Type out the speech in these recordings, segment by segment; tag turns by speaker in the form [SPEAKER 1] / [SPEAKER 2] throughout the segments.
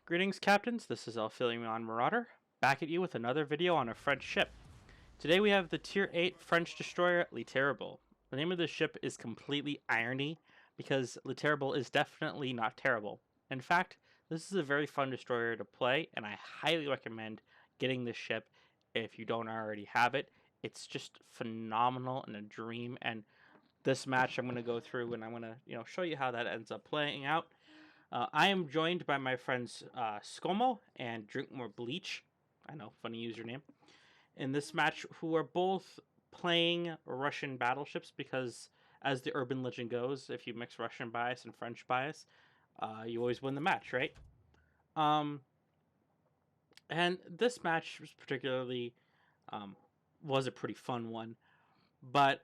[SPEAKER 1] Greetings, Captains. This is accompanying Marauder, back at you with another video on a French ship. Today we have the Tier 8 French destroyer, Le Terrible. The name of this ship is completely irony, because Le Terrible is definitely not terrible. In fact, this is a very fun destroyer to play, and I highly recommend getting this ship if you don't already have it. It's just phenomenal and a dream, and this match I'm going to go through and I'm going to show you how that ends up playing out. I am joined by my friends Skomomo and DrinkMoreBleach. I know, funny username. In this match, who are both playing Russian battleships because, as the urban legend goes, if you mix Russian bias and French bias, you always win the match, right? And this match was particularly was a pretty fun one, but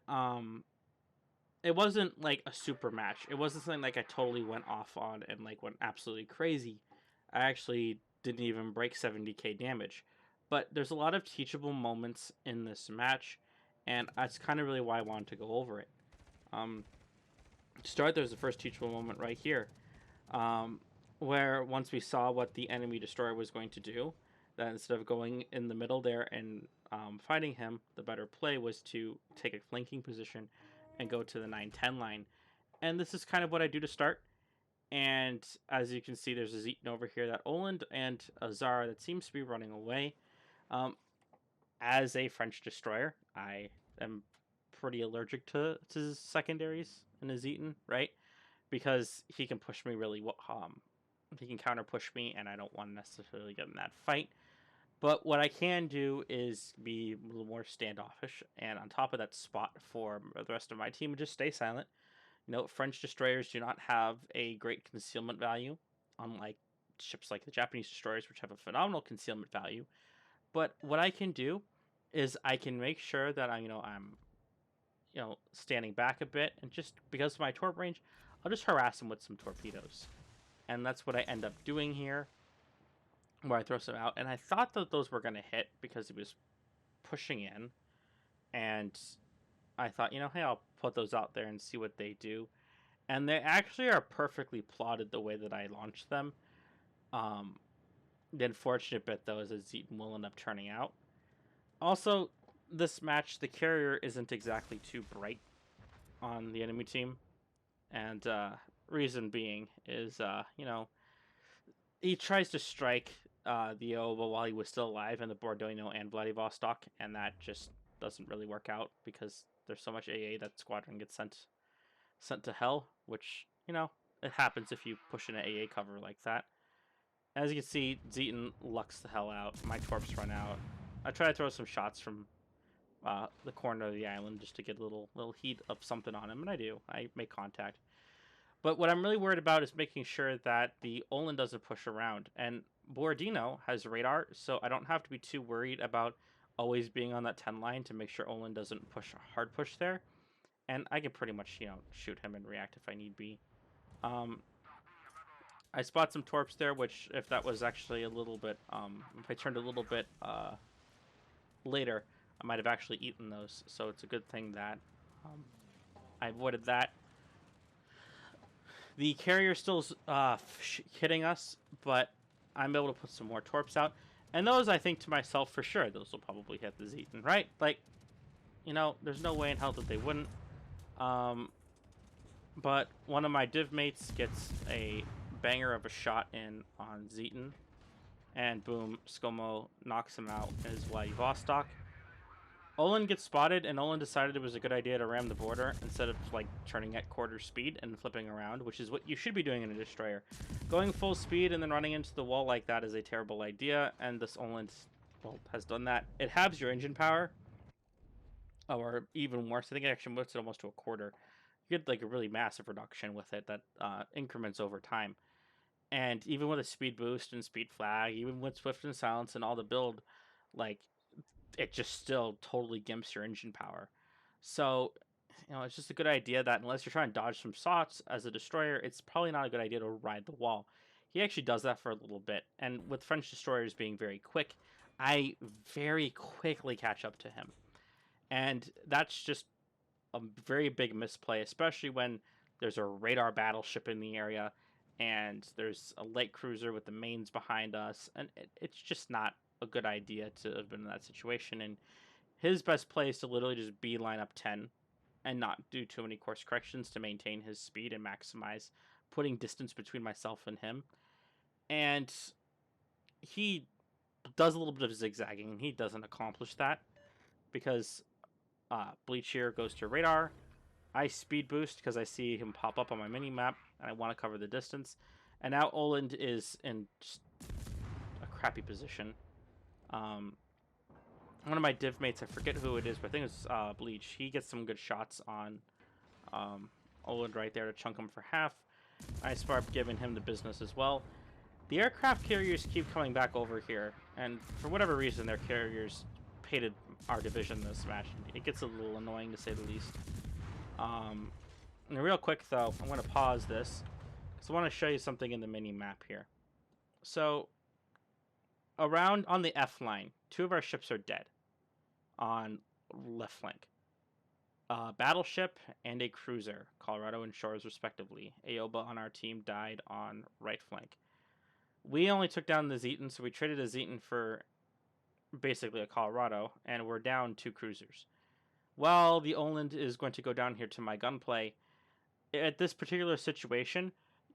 [SPEAKER 1] it wasn't like a super match. It wasn't something like I totally went off on and like went absolutely crazy. I actually didn't even break 70k damage. But there's a lot of teachable moments in this match, and that's kind of really why I wanted to go over it. To start, there's the first teachable moment right here, where once we saw what the enemy destroyer was going to do, that instead of going in the middle there and fighting him, the better play was to take a flanking position and go to the 9-10 line. And this is kind of what I do to start. And as you can see, there's a Zeton over here, that Oland, and a Zara that seems to be running away. As a French destroyer, I am pretty allergic to secondaries in a Zeton, right? Because he can push me really he can counter push me, and I don't want to necessarily get in that fight. But what I can do is be a little more standoffish, and on top of that, spot for the rest of my team and just stay silent. French destroyers do not have a great concealment value, unlike ships like the Japanese destroyers, which have a phenomenal concealment value. But what I can do is I can make sure that I'm standing back a bit, and just because of my torp range, I'll just harass him with some torpedoes. And that's what I end up doing here, where I throw some out. And I thought that those were going to hit because he was pushing in. And I thought, hey, I'll put those out there and see what they do. And they actually are perfectly plotted the way that I launched them. The unfortunate bit, though, is that Zeton will end up turning out. Also, this match, the carrier isn't exactly too bright on the enemy team. And reason being is, he tries to strike the Oba while he was still alive in the Bordeaux and Vladivostok, and that just doesn't really work out because there's so much AA that squadron gets sent to hell, which, it happens if you push in an AA cover like that. As you can see, Zeton lucks the hell out. My torps run out. I try to throw some shots from the corner of the island just to get a little heat of something on him, and I do. I make contact. But what I'm really worried about is making sure that the Olin doesn't push around. And Borodino has radar, so I don't have to be too worried about always being on that 10 line to make sure Olin doesn't hard push there. And I can pretty much, shoot him and react if I need be. I spot some torps there, which if that was actually a little bit, if I turned a little bit later, I might have actually eaten those. So it's a good thing that I avoided that. The carrier still hitting us, but I'm able to put some more torps out. And those, I think to myself, for sure, those will probably hit the Zeton, right? Like, there's no way in hell that they wouldn't. But one of my div mates gets a banger of a shot in on Zeton. And boom, Skomo knocks him out in his Vladivostok. Olin gets spotted, and Olin decided it was a good idea to ram the border instead of like turning at quarter speed and flipping around, which is what you should be doing in a destroyer. Going full speed and then running into the wall like that is a terrible idea, and this Olin has done that. It halves your engine power, or even worse, I think it actually moves it almost to a quarter. You get like a really massive reduction with it that increments over time. And even with a speed boost and speed flag, even with swift and silence and all the build, like, it just still totally gimps your engine power. So, it's just a good idea that unless you're trying to dodge some shots as a destroyer, it's probably not a good idea to ride the wall. He actually does that for a little bit. And with French destroyers being very quick, I very quickly catch up to him. And that's just a very big misplay, especially when there's a radar battleship in the area and there's a light cruiser with the mains behind us, and it's just not a good idea to have been in that situation. And his best play is to literally just beeline up 10 and not do too many course corrections to maintain his speed and maximize putting distance between myself and him. And he does a little bit of zigzagging, and he doesn't accomplish that because Bleach here goes to radar. I speed boost because I see him pop up on my mini map, and I want to cover the distance. And now Oland is in just a crappy position. One of my div mates, I forget who it is, but I think it's Bleach. He gets some good shots on Oland right there to chunk him for half. I start giving him the business as well. The aircraft carriers keep coming back over here, and for whatever reason, their carriers hated our division this match. It gets a little annoying, to say the least. And real quick, though, I'm going to pause this, because I want to show you something in the mini-map here. So, around on the F line, 2 of our ships are dead on left flank. Battleship and a cruiser, Colorado and Shores respectively. Aoba on our team died on right flank. We only took down the Zeton, so we traded a Zeton for basically a Colorado, and we're down 2 cruisers. Well, the Oland is going to go down here to my gunplay. At this particular situation,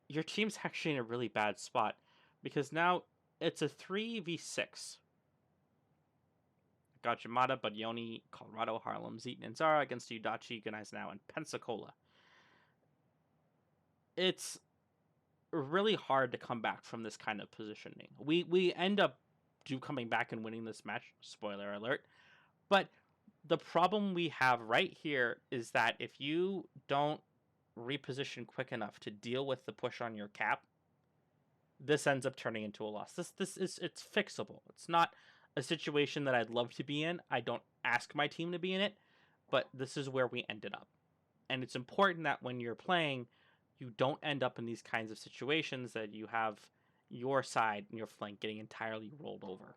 [SPEAKER 1] your team's actually in a really bad spot, because now it's a 3v6. Got Yamada, Badyoni, Colorado, Harlem, Zeton, and Zara against Udachi, Gunaisenau, and Pensacola. It's really hard to come back from this kind of positioning. We end up coming back and winning this match, spoiler alert, but the problem we have right here is that if you don't reposition quick enough to deal with the push on your cap, this ends up turning into a loss. It's fixable. It's not a situation that I'd love to be in. I don't ask my team to be in it, but this is where we ended up. And it's important that when you're playing, you don't end up in these kinds of situations that you have your side and your flank getting entirely rolled over.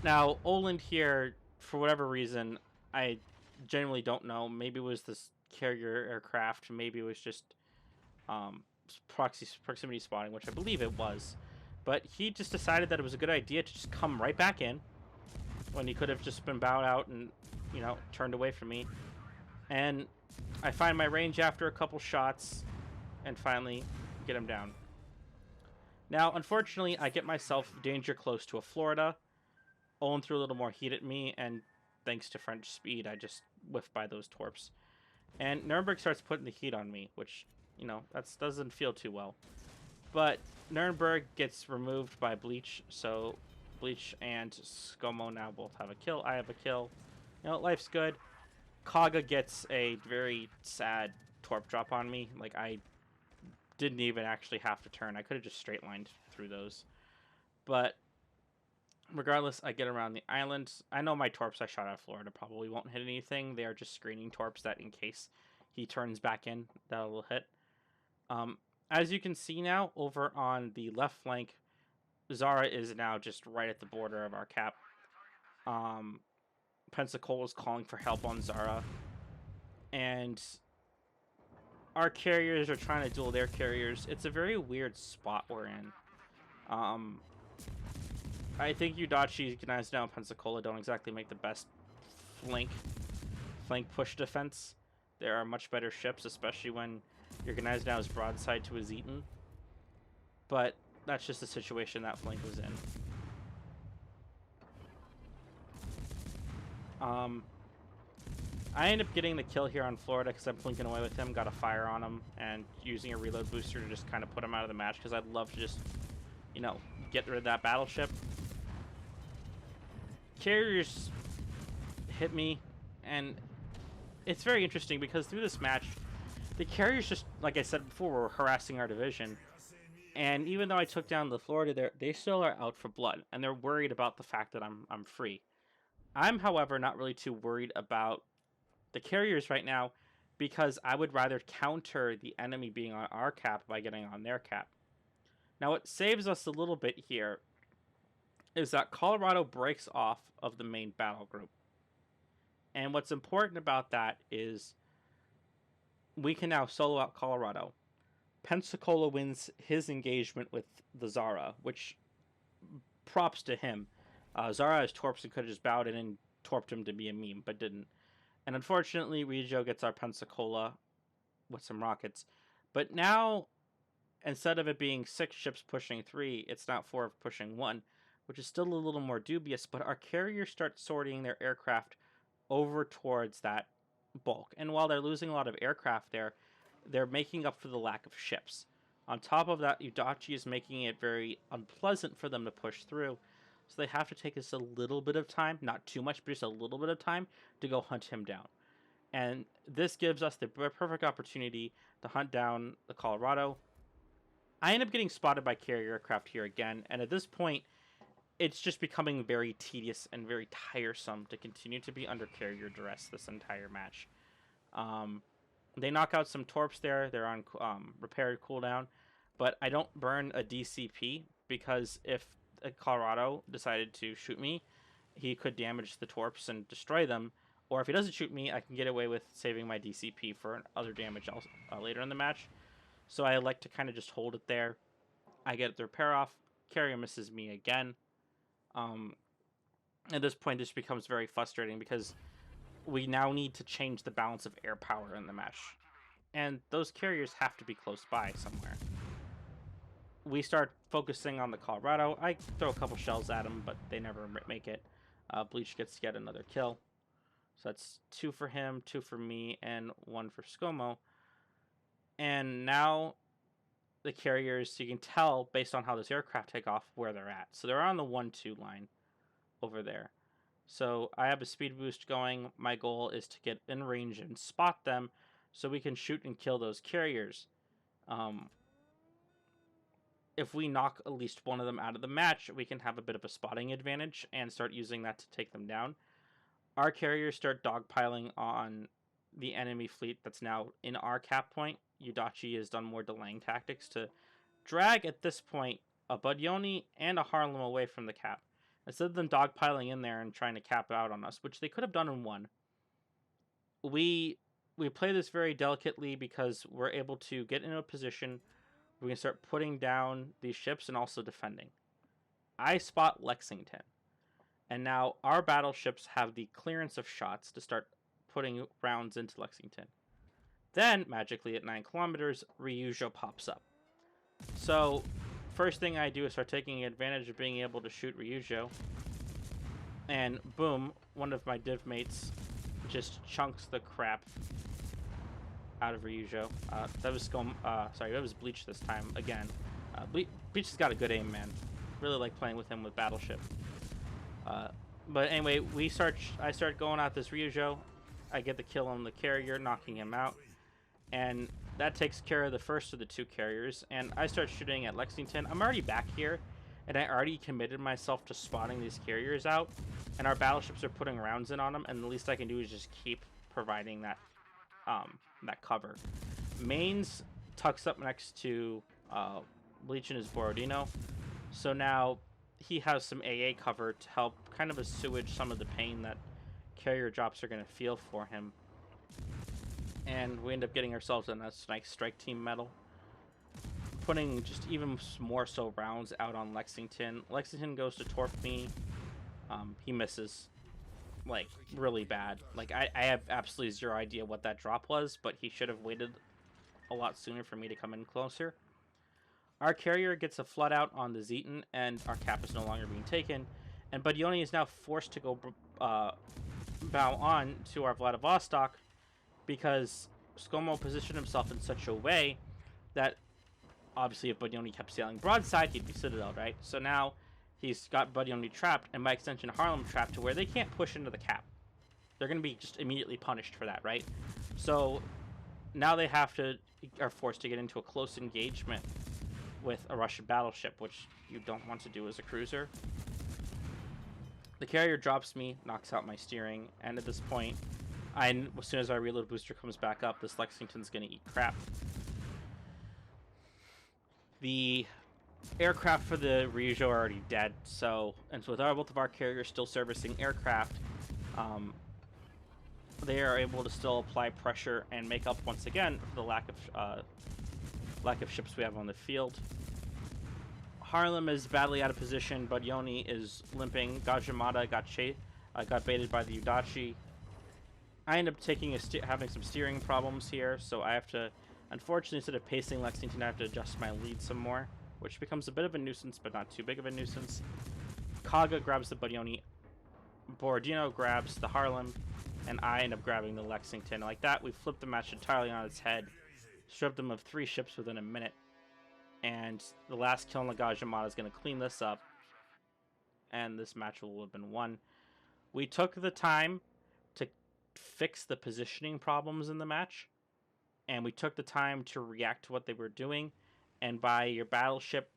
[SPEAKER 1] Now, Oland here, for whatever reason, I genuinely don't know. Maybe it was this carrier aircraft. Maybe it was just proximity spotting, which I believe it was. But he just decided that it was a good idea to just come right back in when he could have just been bowed out and, you know, turned away from me. And I find my range after a couple shots and finally get him down. Now, unfortunately, I get myself danger close to a Florida. Owen threw a little more heat at me, and thanks to French speed, I just whiffed by those torps. And Nuremberg starts putting the heat on me, which, you know, that doesn't feel too well. But Nuremberg gets removed by Bleach, so Bleach and Skomo now both have a kill. I have a kill. You know, life's good. Kaga gets a very sad torp drop on me. Like, I didn't even actually have to turn. I could have just straight lined through those. But regardless, I get around the island. I know my torps I shot out of Florida probably won't hit anything. They are just screening torps that in case he turns back in, that will hit. As you can see now, over on the left flank, Zara is now just right at the border of our cap. Pensacola is calling for help on Zara. And our carriers are trying to duel their carriers. It's a very weird spot we're in. I think Udachi, Gunaisenau, and Pensacola don't exactly make the best flank push defense. There are much better ships, especially when your Gunaisenau is broadside to a Zeton. But that's just the situation that flank was in. I end up getting the kill here on Florida because I'm blinking away with him, got a fire on him, and using a reload booster to just kind of put him out of the match because I'd love to just, you know, get rid of that battleship. Carriers hit me, and it's very interesting because through this match, the carriers just, like I said before, were harassing our division. And even though I took down the Florida, they still are out for blood, and they're worried about the fact that I'm free. I'm, however, not really too worried about the carriers right now because I would rather counter the enemy being on our cap by getting on their cap. Now, what saves us a little bit here is that Colorado breaks off of the main battle group. And what's important about that is we can now solo out Colorado. Pensacola wins his engagement with the Zara, which props to him. Zara has torps and could have just bowed in and torped him to be a meme, but didn't. And unfortunately, Ryujo gets our Pensacola with some rockets. But now, instead of it being 6 ships pushing 3, it's now 4 pushing 1, which is still a little more dubious, but our carriers start sorting their aircraft over towards that bulk. And while they're losing a lot of aircraft there, they're making up for the lack of ships. On top of that, Udachi is making it very unpleasant for them to push through. So they have to take us a little bit of time, not too much, but just a little bit of time to go hunt him down. And this gives us the perfect opportunity to hunt down the Colorado. I end up getting spotted by carrier aircraft here again, and at this point, it's just becoming very tedious and very tiresome to continue to be under carrier duress this entire match. They knock out some torps there. They're on repaired cooldown, but I don't burn a DCP because if a Colorado decided to shoot me, he could damage the torps and destroy them. Or if he doesn't shoot me, I can get away with saving my DCP for other damage later in the match. So I like to kind of just hold it there. I get the repair off. Carrier misses me again. At this point, this becomes very frustrating because we now need to change the balance of air power in the match. And those carriers have to be close by somewhere. We start focusing on the Colorado. I throw a couple shells at him, but they never make it. Bleach gets yet another kill. So that's 2 for him, 2 for me, and 1 for Skomo. And now the carriers, you can tell based on how this aircraft take off where they're at. So they're on the 1-2 line over there. So I have a speed boost going. My goal is to get in range and spot them so we can shoot and kill those carriers. If we knock at least one of them out of the match, we can have a bit of a spotting advantage and start using that to take them down. Our carriers start dogpiling on the enemy fleet that's now in our cap point. Udachi has done more delaying tactics to drag, at this point, a Budyoni and a Harlem away from the cap. Instead of them dogpiling in there and trying to cap out on us, which they could have done in 1, we play this very delicately because we're able to get into a position where we can start putting down these ships and also defending. I spot Lexington. And now our battleships have the clearance of shots to start putting rounds into Lexington. Then, magically at 9 kilometers, Ryujo pops up. So, first thing I do is start taking advantage of being able to shoot Ryujo. And boom, one of my div mates just chunks the crap out of Ryujo. That was that was Bleach this time again. Bleach has got a good aim, man. Really like playing with him with Battleship. But anyway, I start going at this Ryujo. I get the kill on the carrier, knocking him out. And that takes care of the first of the 2 carriers. And I start shooting at Lexington. I'm already back here, and I already committed myself to spotting these carriers out. And our battleships are putting rounds in on them, and the least I can do is just keep providing that cover. Mains tucks up next to Bleach and his Borodino. So now he has some AA cover to help kind of assuage some of the pain that carrier drops are going to feel for him. And we end up getting ourselves a nice strike team medal. Putting just even more so rounds out on Lexington. Lexington goes to torp me. He misses. Like, really bad. Like, I have absolutely zero idea what that drop was, but he should have waited a lot sooner for me to come in closer. Our carrier gets a flood out on the Zeton, and our cap is no longer being taken. And Budyoni is now forced to go bow on to our Vladivostok because Skomo positioned himself in such a way that obviously if Budyoni kept sailing broadside, he'd be Citadel, right? So now he's got Budyoni trapped, and by extension Harlem trapped to where they can't push into the cap. They're going to be just immediately punished for that, right? So now they are forced to get into a close engagement with a Russian battleship, which you don't want to do as a cruiser. The carrier drops me, knocks out my steering, and at this point, as soon as our reload booster comes back up, this Lexington's going to eat crap. The aircraft for the Ryujo are already dead, so with both of our carriers still servicing aircraft, they are able to still apply pressure and make up once again for the lack of ships we have on the field. Harlem is badly out of position, but Yoni is limping. Gajimata got baited by the Udachi. I end up having some steering problems here, so I have to, unfortunately, instead of pacing Lexington, I have to adjust my lead some more, which becomes a bit of a nuisance, but not too big of a nuisance. Kaga grabs the Bodioni, Borodino grabs the Harlem, and I end up grabbing the Lexington. Like that, we flipped the match entirely on its head, stripped them of 3 ships within a minute, and the last kill on the Gajimata is going to clean this up, and this match will have been won. We took the time to fix the positioning problems in the match, and we took the time to react to what they were doing, and by your battleship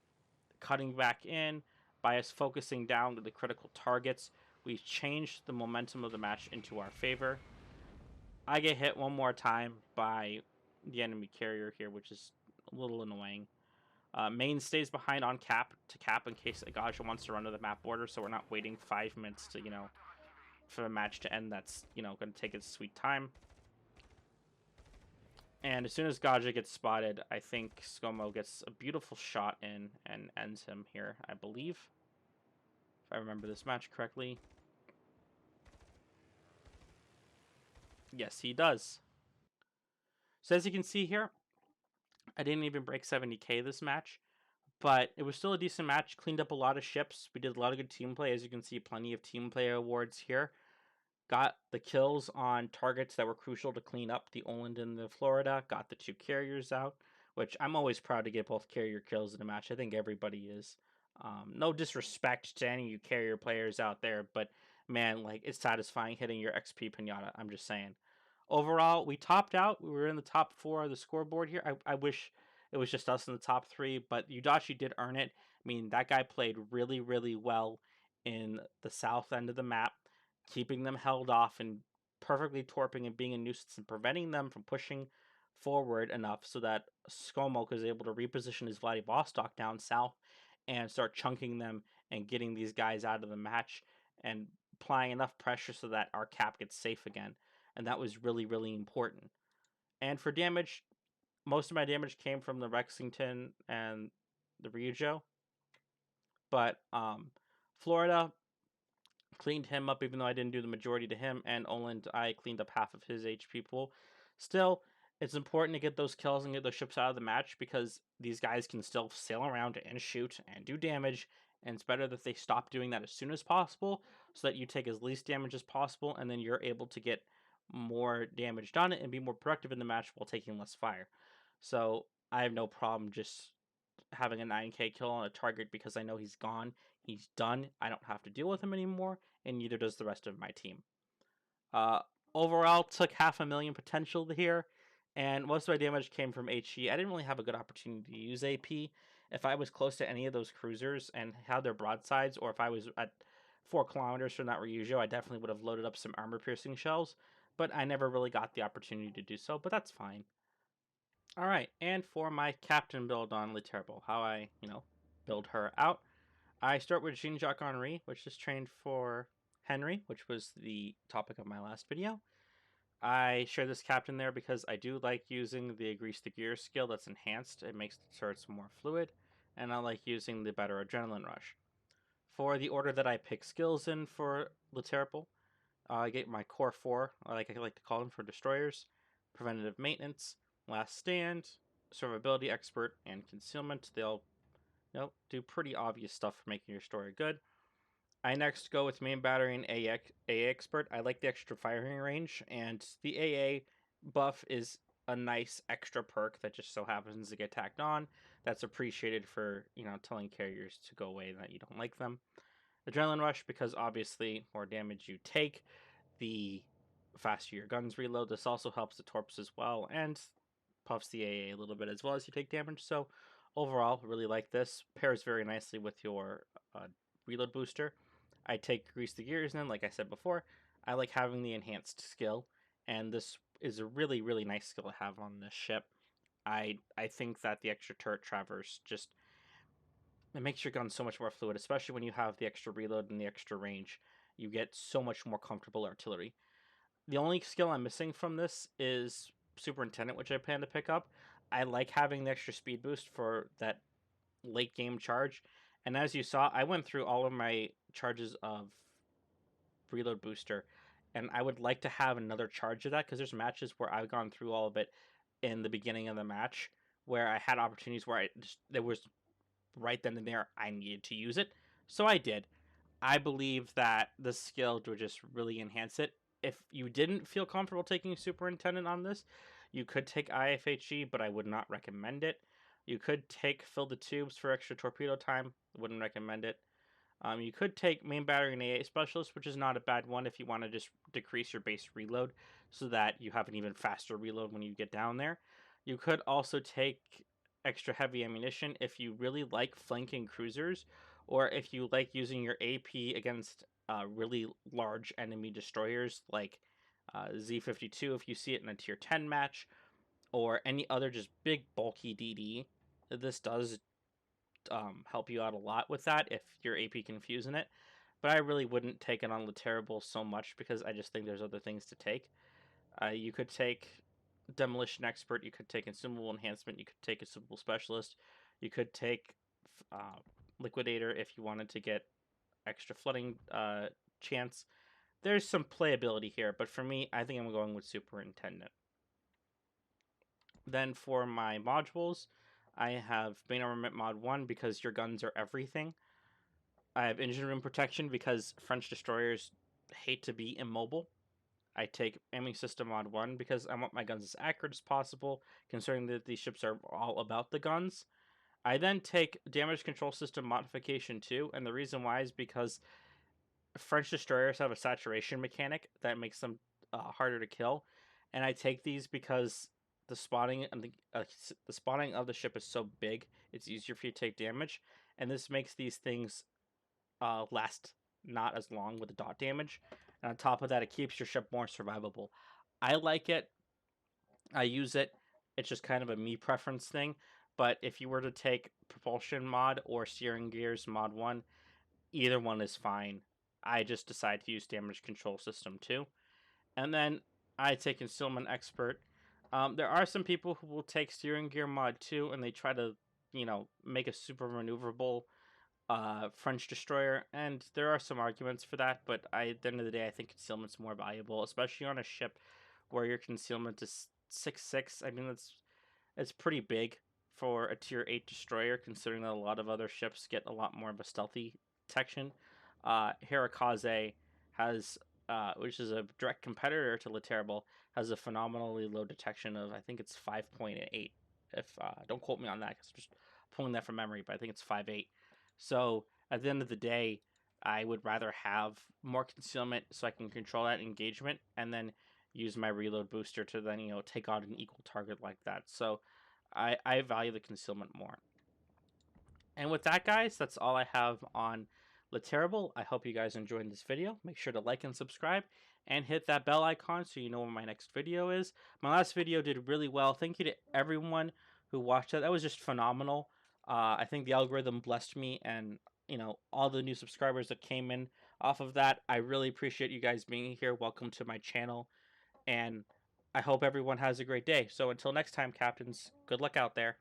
[SPEAKER 1] cutting back in, by us focusing down to the critical targets, we changed the momentum of the match into our favor. I get hit one more time by the enemy carrier here, which is a little annoying. Main stays behind on cap in case Agaja wants to run to the map border, so we're not waiting 5 minutes to, for the match to end. That's, going to take its sweet time. And as soon as Gaja gets spotted, I think Skomo gets a beautiful shot in and ends him here, I believe. If I remember this match correctly. Yes, he does. So as you can see here, I didn't even break 70k this match, but it was still a decent match. Cleaned up a lot of ships. We did a lot of good team play. As you can see, plenty of team play awards here. Got the kills on targets that were crucial to clean up, the Oland and the Florida. Got the 2 carriers out, which I'm always proud to get both carrier kills in a match. I think everybody is. No disrespect to any of you carrier players out there, but man, like, it's satisfying hitting your XP pinata. I'm just saying. Overall, we topped out. We were in the top 4 of the scoreboard here. I wish it was just us in the top 3, but Udachi did earn it. I mean, that guy played really, really well in the south end of the map, keeping them held off and perfectly torping and being a nuisance and preventing them from pushing forward enough so that Skomo was able to reposition his Vladivostok down south and start chunking them and getting these guys out of the match and applying enough pressure so that our cap gets safe again. And that was really, really important. And for damage, most of my damage came from the Lexington and the Ryujo. But Florida cleaned him up, even though I didn't do the majority to him, and Oland, I cleaned up half of his HP pool. Still, it's important to get those kills and get those ships out of the match because these guys can still sail around and shoot and do damage, and it's better that they stop doing that as soon as possible so that you take as least damage as possible, and then you're able to get more damage done and be more productive in the match while taking less fire. So I have no problem just having a 9k kill on a target because I know he's gone. He's done. I don't have to deal with him anymore, and neither does the rest of my team. Overall, took 500,000 potential here, and most of my damage came from HE. I didn't really have a good opportunity to use AP. If I was close to any of those cruisers and had their broadsides, or if I was at 4 kilometers from that Ryujo, I definitely would have loaded up some armor-piercing shells, but I never really got the opportunity to do so, but that's fine. Alright, and for my captain build on Le Terrible, how I, build her out. I start with Jean-Jacques Henri, which is trained for Henry, which was the topic of my last video. I share this captain there because I do like using the Grease the Gear skill that's enhanced. It makes the turrets more fluid, and I like using the better Adrenaline Rush. For the order that I pick skills in for Le Terrible, I get my core 4, I like to call them, for destroyers, preventative maintenance, last stand, survivability expert, and concealment. They all do pretty obvious stuff for making your story good. I next go with main battery and AA expert. I like the extra firing range, and the AA buff is a nice extra perk that just so happens to get tacked on. That's appreciated for, telling carriers to go away that you don't like them. Adrenaline Rush, because obviously more damage you take, the faster your guns reload. This also helps the torps as well, and puffs the AA a little bit as well as you take damage. So overall, really like this. Pairs very nicely with your reload booster. I take Grease the Gears in, like I said before. I like having the enhanced skill, and this is a really, really nice skill to have on this ship. I think that the extra turret traverse just, it makes your gun so much more fluid, especially when you have the extra reload and the extra range. You get so much more comfortable artillery. The only skill I'm missing from this is Superintendent, which I plan to pick up. I like having the extra speed boost for that late game charge. And as you saw, I went through all of my charges of reload booster, and I would like to have another charge of that because there's matches where I've gone through all of it in the beginning of the match where I had opportunities where I just there was right then and there I needed to use it. So I did. I believe that the skill would just really enhance it. If you didn't feel comfortable taking Superintendent on this, you could take IFHE, but I would not recommend it. You could take Fill the Tubes for extra torpedo time. Wouldn't recommend it. You could take Main Battery and AA Specialist, which is not a bad one if you want to just decrease your base reload so that you have an even faster reload when you get down there. You could also take extra heavy ammunition if you really like flanking cruisers, or if you like using your AP against really large enemy destroyers like Z52 if you see it in a tier 10 match, or any other just big bulky DD. This does help you out a lot with that if you're AP confusing it. But I really wouldn't take it on Terrible so much because I just think there's other things to take. You could take Demolition Expert, you could take Consumable Enhancement, you could take Consumable Specialist, you could take Liquidator if you wanted to get extra flooding chance. There's some playability here, but for me, I think I'm going with Superintendent. Then for my modules, I have Main Armament Mod 1 because your guns are everything. I have Engine Room Protection because French destroyers hate to be immobile. I take Aiming System Mod 1 because I want my guns as accurate as possible, considering that these ships are all about the guns. I then take Damage Control System Modification 2, and the reason why is because French destroyers have a saturation mechanic that makes them harder to kill, and I take these because the spotting and the spotting of the ship is so big, it's easier for you to take damage, and this makes these things last not as long with the dot damage. And on top of that, it keeps your ship more survivable. I like it. I use it. It's just kind of a me preference thing. But if you were to take propulsion mod or steering gears mod 1, either one is fine. I just decide to use damage control system 2. And then I take concealment expert. There are some people who will take steering gear mod 2 and they try to, make a super maneuverable French destroyer, and there are some arguments for that, but at the end of the day, I think concealment's more valuable, especially on a ship where your concealment is 6/6. I mean, it's pretty big for a tier 8 destroyer, considering that a lot of other ships get a lot more of a stealthy detection. Hirakaze has, which is a direct competitor to Laterable, has a phenomenally low detection of, I think it's 5.8. If don't quote me on that, because I'm just pulling that from memory, but I think it's 5.8. So at the end of the day, I would rather have more concealment so I can control that engagement and then use my reload booster to then, take on an equal target like that. So I value the concealment more. And with that, guys, that's all I have on Terrible. I hope you guys enjoyed this video. Make sure to like and subscribe and hit that bell icon so you know when my next video is. My last video did really well. Thank you to everyone who watched that. That was just phenomenal. I think the algorithm blessed me and, all the new subscribers that came in off of that. I really appreciate you guys being here. Welcome to my channel. And I hope everyone has a great day. So until next time, Captains, good luck out there.